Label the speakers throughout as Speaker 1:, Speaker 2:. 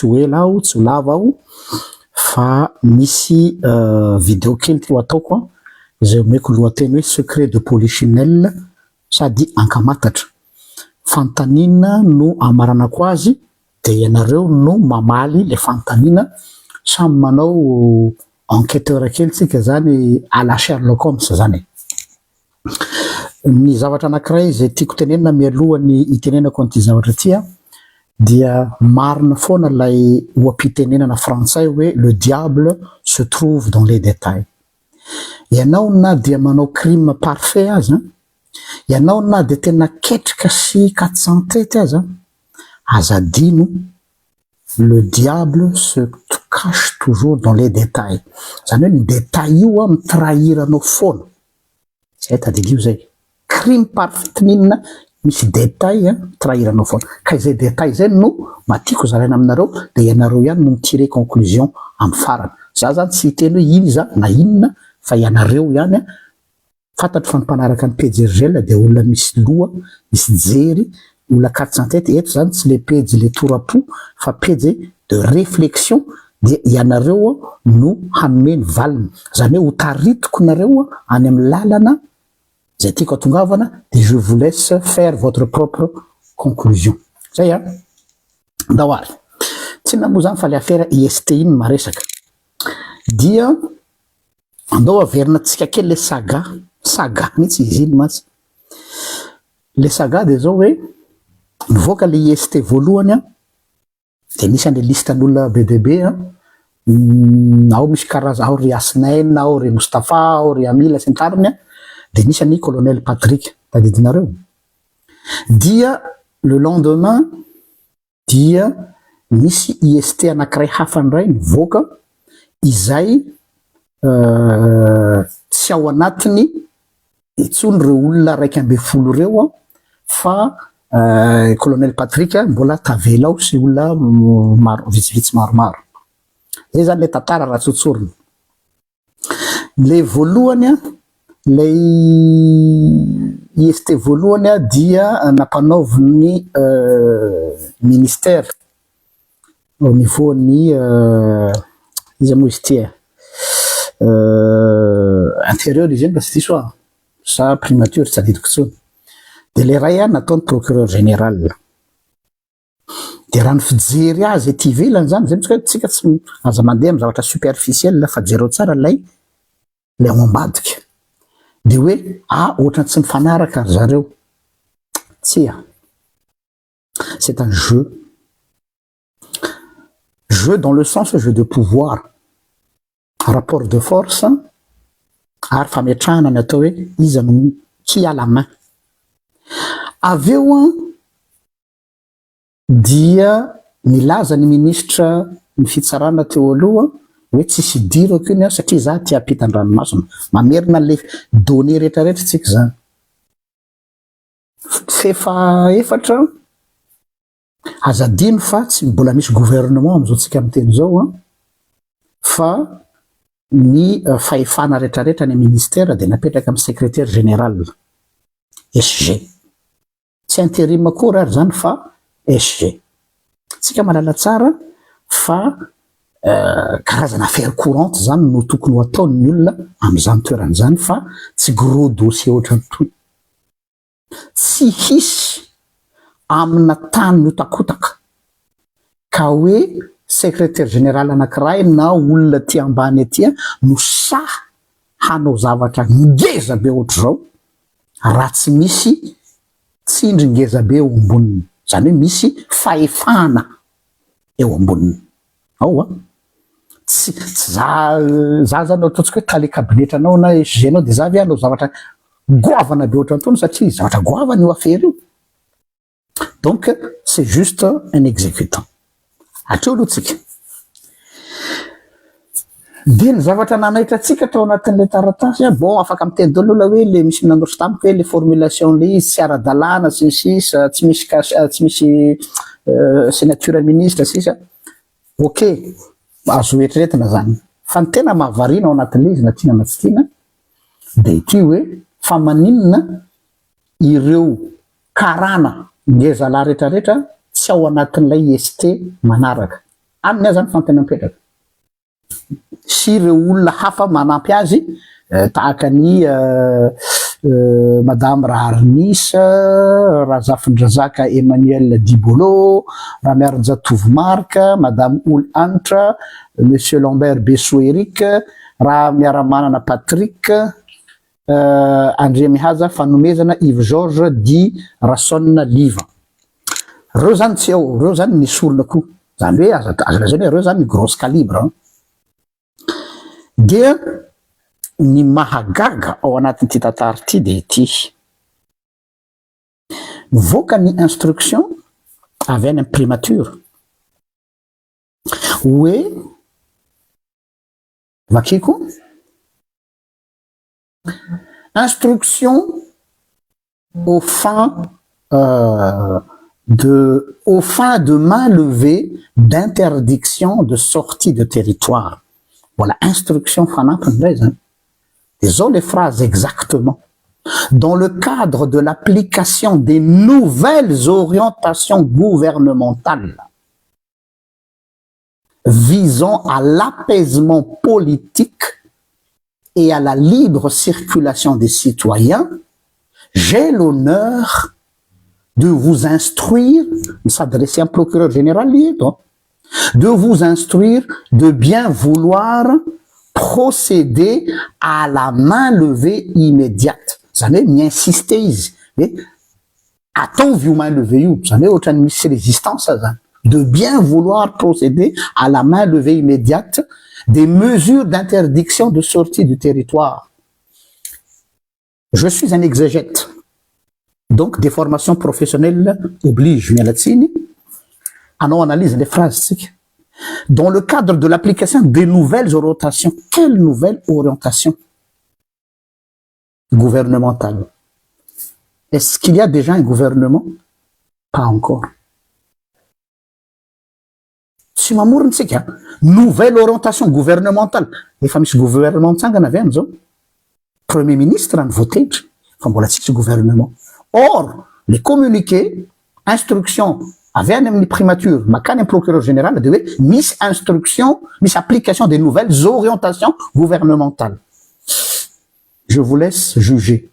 Speaker 1: tsy ho ela aho, tsy ho lava aho, fa misy vidéo kely teo ataoko izay omeko lohateny hoe secret de polichinelle sady ankamatatra. Fantanina no amaranako azy dia ianareo no mamaly le fantanina, samy manao enquêteur kely tsika zany à la Sherlock Holmes zany. Ny zavatra anankiray izay tiako tenenina mialohan'ny itenenako an'ity zavatra ity dia marina foana lay oam-pitenenana frantsay hoe le diable se trouve dans les détails. Ianao na dia manao crime parfait azy, ianao na dia tena ketrika sy 400 tety azy, azadino le diable se cache toujours dans les détails. Zany hoe ny détail io mitrahiranao foana. Zay tadidio zay. Crime parfait ninona misy détail trahiranao foana. Ka izay détail zay no matiko zaraina aminareo dia ianareo ihany no mitire conclusion amin'ny farany. Za zany tsy hiteny hoe iza na inona fa ianareo ihany fantatro fa ny mpanaraka ny PDRGL dia olona misy loha, misy jery, olona 400 tety. Eto zany tsy le pejy le torapo fa pejy de réflexion dia ianareo no hanome ny valiny. Zany hoe ho taritiko nareo any amin'ny lalana zay tiako atongavana dia je vous laisse faire votre propre conclusion. Zay ndawary. Tsy namoa zany fa le affaire IST iny maresaka. Dia andao averina tsika kely le saga mitsy izy iny matsy. Le saga dia zao hoe nivoaka le IST voalohany dia misy an'le listan'olona be dia be ao misy karaza ao ry Asnaine, ao ry Moustapha, ao ry Amila sy ny tariny dia misy an'i colonel Patrick tadidinareo. Dia le lendemain dia misy IST anankiray hafa ndray nivoaka izay tsy ao anatiny itsony reo olona 12 reo fa colonel Patrick mbola tavela ao sy olona vitsivitsy maromaro. Zay zany le tantara raha tsotsorina. Le voalohany le IST voalohany dia nampanaoviny ministère au niveau ni izy moa izy ity intérieur izy eny fa tsy diso sa primature tsy adidiko tsony. Dia le ray nataony procureur général. Dia raha ny fijery azy ety ivelany zany zay mitsika tsika tsy aza mandeha amin'ny zavatra superficiel fa jereo tsara le ao ambadika. Dia hoe ohatrany tsy mifanaraka zareo. Tsy c'est un jeu. Jeu dans le sens jeu de pouvoir. Rapport de force ary fametrahana ny atao hoe iza no qui a la main. Aveo dia nilaza ny ministra ny fitsarana teo aloha hoe tsisy dirako iny satria za tia ampitan-dranomasina mamerina le données rehetrarehetra tsika zany. Fefa efatra azadino fa tsy mbola misy gouvernement amizao tsika amin'ny teny zao fa ny fahefana rehetrarehetra ny ministère dia napetraka amin'ny secrétaire général SG. Tsy intérim akory ary zany fa SG. Tsika malala tsara fa karazana affaire courante zany no tokony ho ataony olona amin'izany toeran'izany fa tsy gros dossier ohatrany toy. Tsy hisy amina tany miotakotaka ka hoe secrétaire général anankiray na olona ty ambany aty no hanao zavatra ngeza be ohatr'izao raha tsy misy tsindry ngeza be eo amboniny. Zany hoe misy fahefana eo amboniny. Tsy za zany ataontsika hoe tale kabinetra anao na SG anao dia zavy anao zavatra goavana be ohatrany satria zavatra goavana io affaire io. Donc c'est juste un exécutant. Hatreo aloha tsika. Dia ny zavatra nanaitra tsika tao anatin'le taratasy bon afaka miteny daholo hoe le misy nandroso tamiko hoe le formulation le izy tsy ara-dalàna sy ny sisa tsy misy signature ministre sisa. Ok, azo eritreretina zany. Fa ny tena mahavariana ao anatin'le izy na tiana na tsy tiana dia ity hoe fa maninona ireo karana ngeza lahy rehetrarehetra tsy ao anatin'ilay IST manaraka. aminy azy zany fantena mipetraka sy ireo olona hafa manampy azy tahaka ny madame Raharnisa, Razafindrazaka Emmanuel Dibolo, raha Miarinjatovo Marka, madame Ol Antra, monsieur Lambert Besso Eric, raha miaramanana Patrick, André Mihaza, fanomezana Yves Georges Di Rassonna Liva. Reo zany tsy ao, reo zany nisy olona koa. Zany hoe azo lazaina hoe reo zany grosse calibre. Dia ny mahagaga ao anatin'ity tantara ity dia ity. Nivoaka ny instruction avy any amin'ny primature hoe vakiko instruction au fin de main levée d'interdiction de sortie de territoire. Voilà, instruction fanampiny ndray zany. Ils ont les phrases exactement. Dans le cadre de l'application des nouvelles orientations gouvernementales visant à l'apaisement politique et à la libre circulation des citoyens, j'ai l'honneur de vous instruire, s'adresser à un procureur général, de vous instruire de bien vouloir procéder à la main levée immédiate. Zany hoe miinsiste izy hoe ataovy io main levée io, zany hoe ohatrany misy résistance zany. De bien vouloir procéder à la main levée immédiate des mesures d'interdiction de sortie du territoire. Je suis un exégète, donc des formations professionnelles obligent Mialatsiny. Anao analyse les phrases. Dans le cadre de l'application des nouvelles orientations. Quelles nouvelles orientations gouvernementales? Est-ce qu'il y a déjà un gouvernement? Pas encore. Si mamouriny tsika, nouvelle orientation gouvernementale. Efa misy gouvernement mitsangana avy any zao. Premier ministre ny voatendry, fa mbola tsisy gouvernement. Or, les communiqués, instructions avy any amin'ny primature, makany procureur général de hoe misy instruction, misy application des nouvelles orientations gouvernementales. Je vous laisse juger.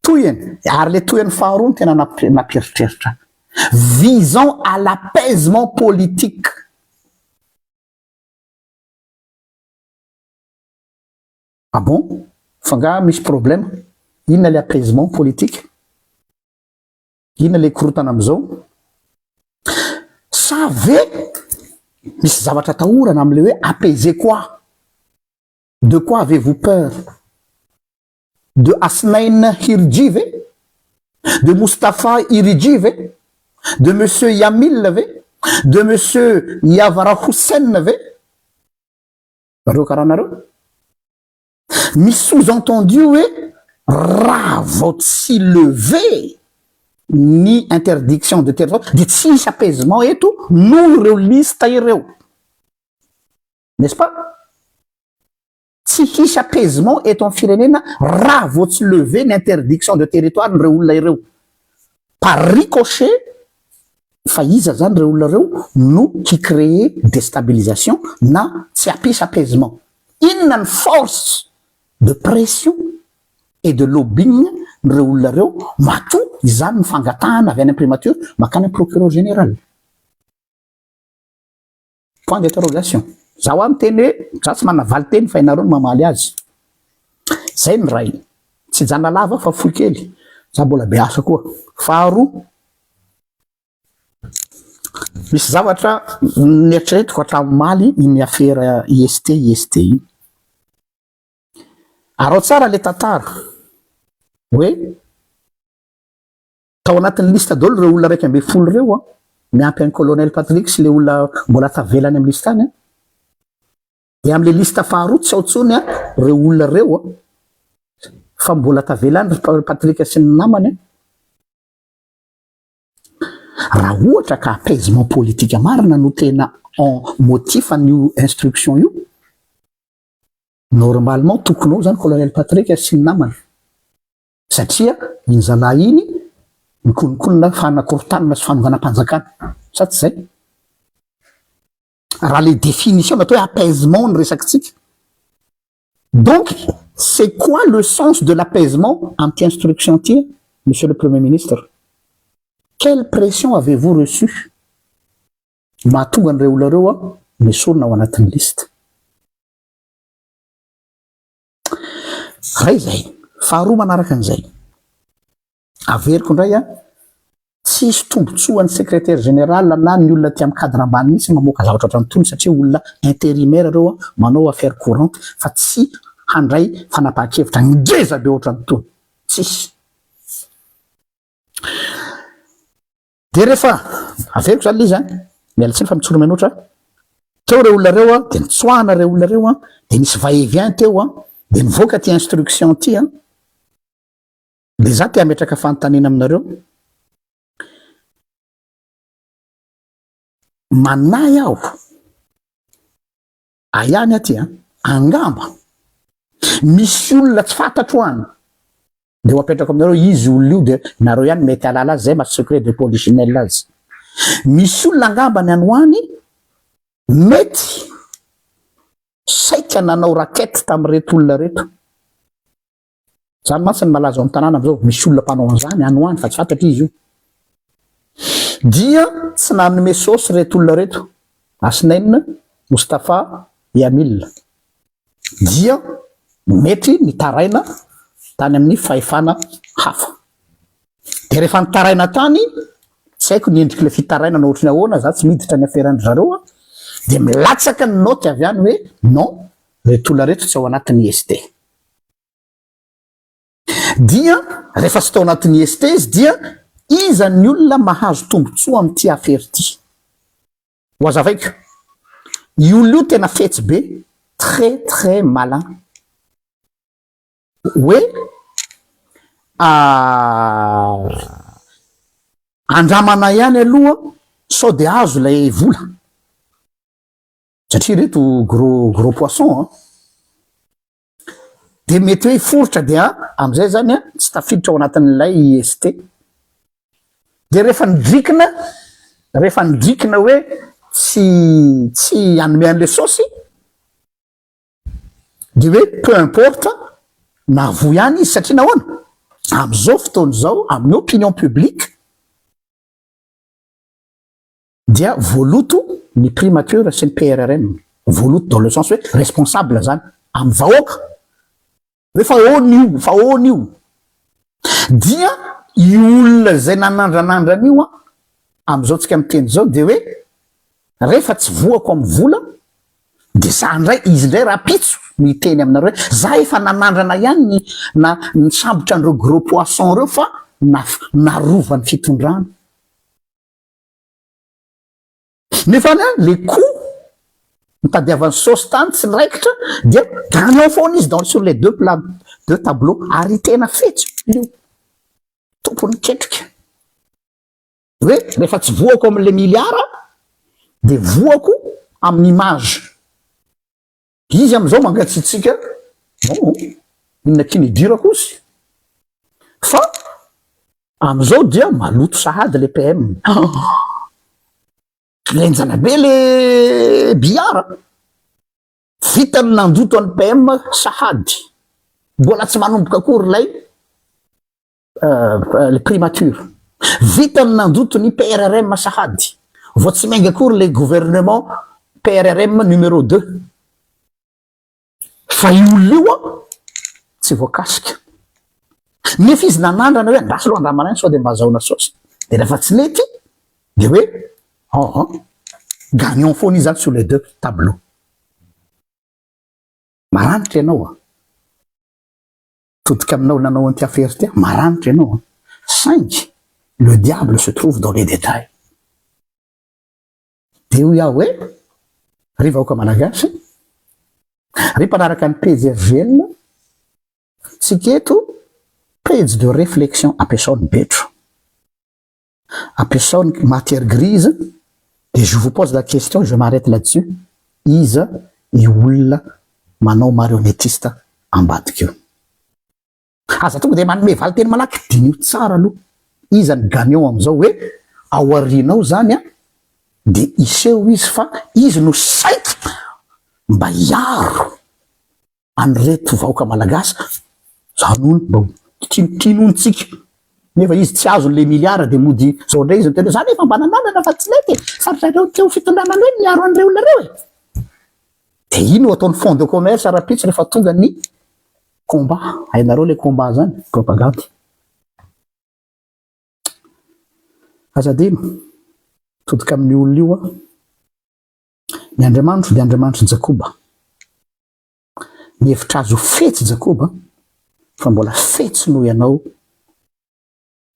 Speaker 1: Toyany, ary le toyany faharoa tena napieritreritra. Visant à l'apaisement politique. Ah bon? Fanga misy problème? Inona le apaisement politique? Inona le korotana amizao? Sa ve misy zavatra tahorana amle hoe apaiser quoi? De quoi avez-vous peur? De Hasnain Hirjive? De Mustafa Iridjive? De monsieur Yamil ve? De monsieur Yavara Hussein ve? Reo karanareo? Misy sous-entendu hoe raha vao tsy levé ni interdiction de territoire de tsisy apaisement eto noho ireo lista ireo. N'est-ce pas? Tsy hisy apaisement eto amin'ny firenena raha vao tsy levé ny interdiction de territoire n'ireo olona ireo. Par ricochet, fa iza zany ireo olona ireo no qui crée déstabilisation na tsy hampisy apaisement. Inona ny force de pression et de lobbying n'ireo olona ireo matoa izany ny fangatahana avy any primature makany procureur général. Point d'interrogation. Zaho amin'ny teny hoe zaho tsy manavaly teny fa ianareo no mamaly azy. Zay ny ray. Tsy jana lava fa fohy kely. Zaho mbola be asa koa. Faharoa, misy zavatra nieritreretiko hatraminaly iny affaire IST. Arao tsara le tantara hoe tao anatin'ny lista dolo ireo olona 120 reo miampy an'ny colonel Patrick sy le olona mbola tavelany amin'ny lista any. E am'le lista faharoa tsy ao tsony ireo olona reo fa mbola tavelany Patrick sy ny namany. Raha ohatra ka apaisement politique marina no tena en motif an'io instruction io, normalement tokony zany colonel Patrick sy ny namany. Satria iny zalahy iny nikonikonina fanakorontanina sy fanovana-panjakana. Sa tsy zay? raha les définitions natao hoe apaisement ny resakytsika. Donc c'est quoi le sens de l'apaisement amty instruction ty, monsieur le premier ministre? Quelle pression avez-vous reçu mahatonga an'ireo olona reo a misorona ao anatin'ny liste? Ray zay. Faharoa manaraka an'izay, averiko indray a, tsisy tombontsoan'ny secrétaire général na ny olona ty amin'ny cadre ambany mihitsy mamoaka zavatra ohatrany tony, satria olona intérimaire reo a manao affaire courante fa tsy handray fanapahan-kevitra ngeza be ohatrany tony, tsisy. De rehefa averiko zany izy miala tsiny fa mitsoro manoatra, teo reo olona reo a de nitsoahana reo olona reo a de nisy va-et-vient teo a de nivoaka ty instruction ty a. De za ty ametraka fanontaniana aminareo, manay aho aiany aty angamba misy olona tsy fantatro any de ho apetrako aminareo izy olona io de nareo ihany mety alala azy, zay ma secret de polichinelle azy. Misy olona angamba ny anoany mety saika nanao raquette tamireto olona reto, zany matsy ny malaza amin'ny tanàna am'izao, misy olona mpanao an'izany anoany fa tsy fantatra izy io, dia tsy nanome sosy reto olona reto Asnaine, Moustapha et Amil, dia mety nitaraina tany amin'ny fahefana hafa. De rehefa nitaraina tany, tsy haiko ny endriky le fitaraina na ohatrany ahoana, za tsy miditra ny aferandry zareo a, de milatsaka ny noty avy any hoe non, reto olona reto tsy ao anatin'ny ST. Dia rehefa tsy tao anatin'ny ST izy dia iza ny olona mahazo tombotsoa am'ty affaire ty. Ho azavaiko, i olona io tena fetsy be, très très malin, hoe andramana ihany aloha sao de azo lay vola, satria reto gros poisson de mety hoe forotra de am'izay zany tsy tafiditra ao anatin'ilay IST. De rehefa nidrikina hoe tsy anome an'le saosy, de hoe peu importe na vo ihany izy, satria nahoana am'izao fotoana zao amin'ny opinion publique dia voaloto ny primature sy ny PRRM, voaloto dans le sens hoe responsable zany amy vahoaka hoe fa hon'io dia i olona zay nanandranandran'io am'izao tsika miteny zao de hoe rehefa tsy voako amy vola de za ndray izy ndray rapitso miteny aminareo hoe za efa nanandrana ihany ny sambotra an'ireo gros poisson reo fa narova ny fitondrana. Nefany le coup mitadiavan'ny saosy tany tsy niraikitra dia gagnant foana izy sur les deux tableaux, ary tena fetsy io tompony ketrika hoe rehefa tsy voako amin'le miliara de voako amin'ny image. Izy am'izao mangatsitsika non inona kiny dira kozy fa am'izao dia maloto sahady le PM. Lenjana be le biara, vitany nandoto an'ny PM sahady, mbola tsy manomboka akory lay le primature, vitany nandoto ny PRRM sahady, vao tsy mainga akory le gouvernement PRRM numéro 2. Fa io io tsy voakasika. Nefa izy nanandrana hoe andraso aloha andramana sao de mbazahona saosy. De rehefa tsy mety de hoe gagnant foana izy zany sur les deux tableaux. Maranitra ianao todika aminao nanao an'ity affaire ty, maranitra ianao saingy le diable se trouve dans les détails. De io iaho hoe ry vahoaka malagasy, ry mpanaraka ny PGRGN, tsika eto page de réflexion ampiasaony betro, ampiasaony matière grise. Et je vous pose la question, je m'arrête là-dessus. Iza i olona manao marionnettiste ambadika eo. Aza tonga de manome valiteny malaky dinio tsara aloha. Iza ny gagnant am'izao hoe ao aorianao zany de iseho izy fa izy no saiky mba hiaro an'reto vahoaka malagasy zanony mba tinontsika nefa izy tsy azon'le miliara de mody zao ndray izy miteny zany efa mba nananana fa tsy mety sarotrareo teo fitondranana hoe miaro an'ireo nareo e de ino ataony fond de commerce arapitsy rehefa tonga ny combat hainareo le combat zany propagande azadino todika amin'ny olona io a ny Andriamanitro de Andriamanitro Jakoba ny hevitra azo fetsy Jakoba fa mbola fetsy noho ianao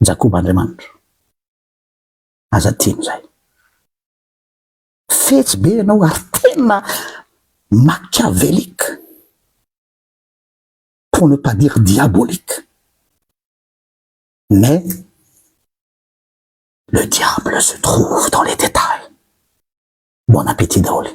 Speaker 1: Jakoba Andriamanitro azadino zay fetsy be ianao ary tena machiavélique pour ne pas dire diabolique mais le diable se trouve dans les détails. Bon appétit daholo.